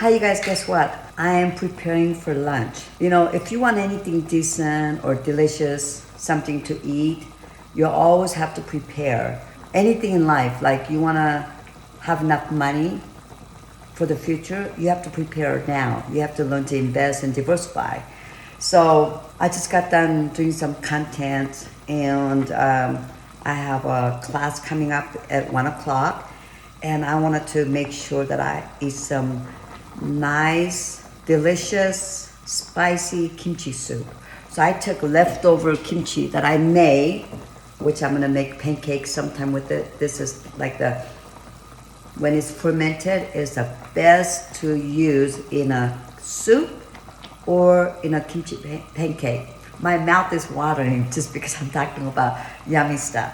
Hi, you guys, guess what? I am preparing for lunch. If you want anything decent or delicious, something to eat, you always have to prepare. Anything in life, like you want to have enough money for the future, you have to prepare now. You have to learn to invest and diversify. So I just got done doing some content, and I have a class coming up at 1 o'clock, and I wanted to make sure that I eat some nice, delicious, spicy kimchi soup. So I took leftover kimchi that I made, which I'm gonna make pancakes sometime with it. This is like when it's fermented, is the best to use in a soup or in a kimchi pancake. My mouth is watering just because I'm talking about yummy stuff.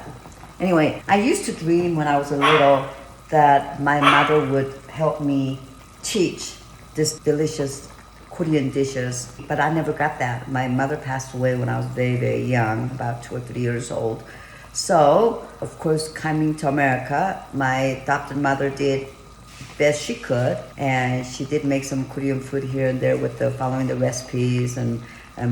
Anyway, I used to dream when I was a little that my mother would help me teach this delicious Korean dishes, but I never got that. My mother passed away when I was very, very young, about 2 or 3 years old. So, of course, coming to America, my adopted mother did best she could, and she did make some Korean food here and there with following the recipes and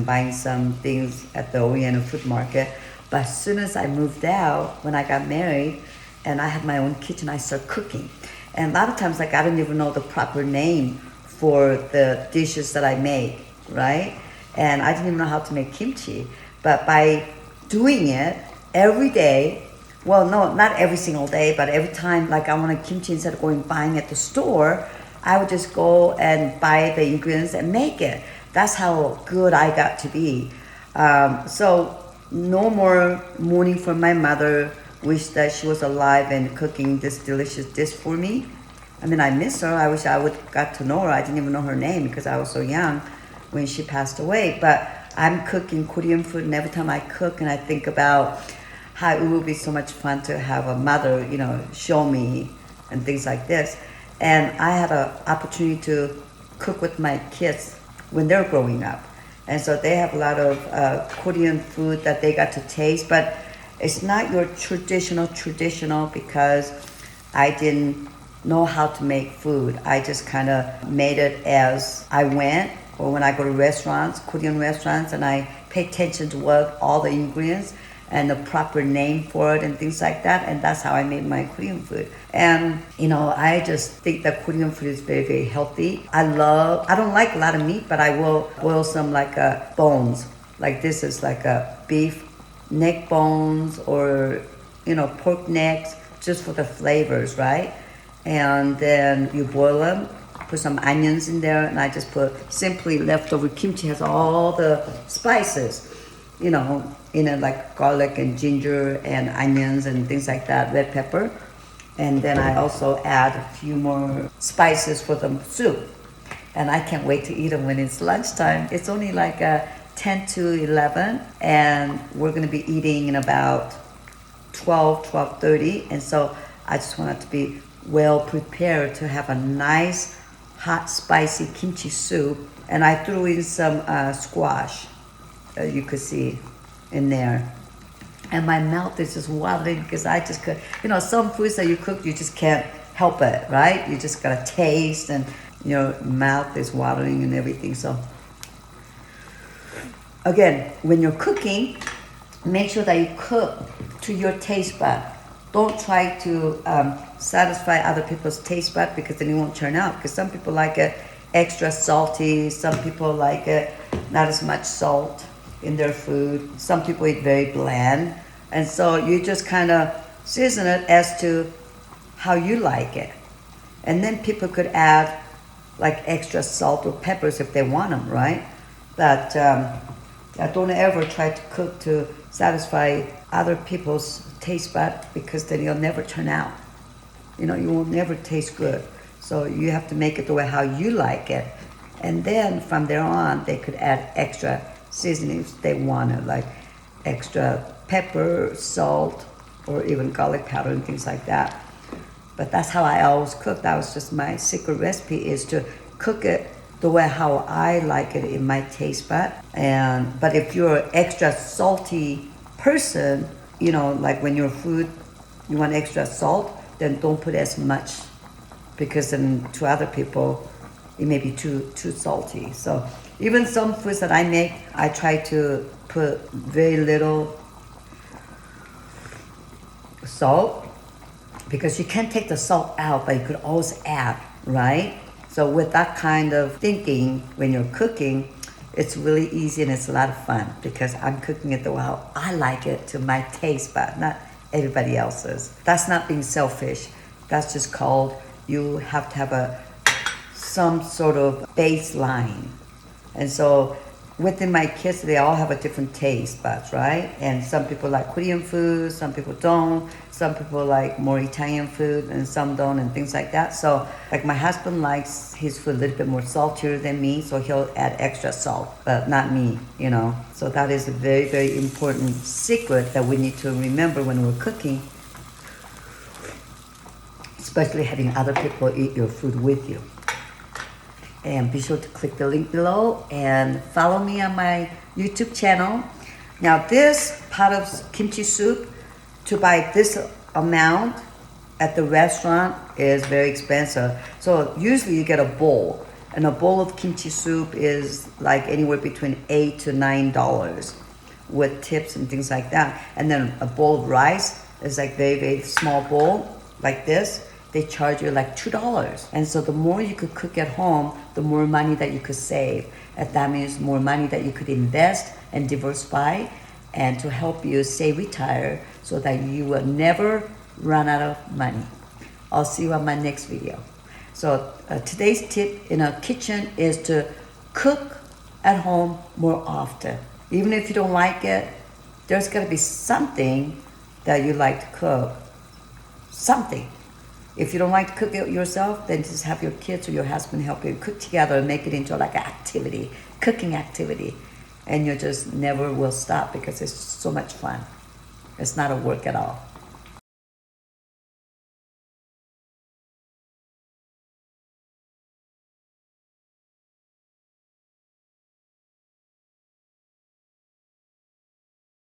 buying some things at the Oriental food market. But as soon as I moved out, when I got married, and I had my own kitchen, I started cooking. And a lot of times, like, I didn't even know the proper name for the dishes that I make, right? And I didn't even know how to make kimchi. But by doing it every day, well, no, not every single day, but every time, like, I wanted kimchi, instead of going buying at the store, I would just go and buy the ingredients and make it. That's how good I got to be. So no more mourning for my mother. Wish that she was alive and cooking this delicious dish for me. I mean, I miss her. I wish I would got to know her. I didn't even know her name because I was so young when she passed away. But I'm cooking Korean food, and every time I cook and I think about how it would be so much fun to have a mother, show me and things like this. And I had an opportunity to cook with my kids when they're growing up. And so they have a lot of Korean food that they got to taste, but it's not your traditional because I didn't know how to make food. I just kind of made it as I went, or when I go to restaurants, Korean restaurants, and I pay attention to what all the ingredients and the proper name for it and things like that. And that's how I made my Korean food. And, I just think that Korean food is very, very healthy. I don't like a lot of meat, but I will boil some like bones. Like this is like a beef neck bones or, pork necks, just for the flavors, right? And then you boil them, put some onions in there, and I just put simply leftover kimchi. Has all the spices, in it, like garlic and ginger and onions and things like that, red pepper. And then I also add a few more spices for the soup. And I can't wait to eat them when it's lunchtime. It's only like 10 to 11, and we're going to be eating in about 12:30. And so I just want it to be well prepared to have a nice, hot, spicy kimchi soup. And I threw in some squash, you could see in there. And my mouth is just watering because I just could, some foods that you cook, you just can't help it, right? You just gotta taste, and your mouth is watering and everything. So again, when you're cooking, make sure that you cook to your taste bud. Don't try to satisfy other people's taste bud, because then it won't turn out. Because some people like it extra salty, some people like it not as much salt in their food. Some people eat very bland. And so you just kind of season it as to how you like it. And then people could add like extra salt or peppers if they want them, right? But don't ever try to cook to satisfy other people's taste bud, because then you'll never turn out. You will never taste good. So you have to make it the way how you like it. And then from there on, they could add extra seasonings they wanted, like extra pepper, salt, or even garlic powder and things like that. But that's how I always cook. That was just my secret recipe, is to cook it the way how I like it in my taste bud. But if you're an extra salty person, like when your food, you want extra salt, then don't put as much, because then to other people, it may be too salty. So even some foods that I make, I try to put very little salt, because you can't take the salt out, but you could always add, right? So with that kind of thinking, when you're cooking, it's really easy and it's a lot of fun, because I'm cooking it the way I like it, to my taste, but not everybody else's. That's not being selfish. That's just called, you have to have some sort of baseline. And so within my kids, they all have a different taste buds, right? And some people like Korean food, some people don't. Some people like more Italian food, and some don't, and things like that. So like my husband likes his food a little bit more saltier than me, so he'll add extra salt, but not me, you know. So that is a very, very important secret that we need to remember when we're cooking, especially having other people eat your food with you. And be sure to click the link below and follow me on my YouTube channel. Now this pot of kimchi soup, to buy this amount at the restaurant is very expensive. So usually you get a bowl, and a bowl of kimchi soup is like anywhere between $8 to $9 with tips and things like that. And then a bowl of rice is like very, very small bowl like this. They charge you like $2. And so the more you could cook at home, the more money that you could save. And that means more money that you could invest and diversify, and to help you stay retired, so that you will never run out of money. I'll see you on my next video. So today's tip in a kitchen is to cook at home more often. Even if you don't like it, there's gotta be something that you like to cook. Something. If you don't like to cook it yourself, then just have your kids or your husband help you cook together and make it into like an activity, cooking activity. And you just never will stop, because it's so much fun. It's not a work at all.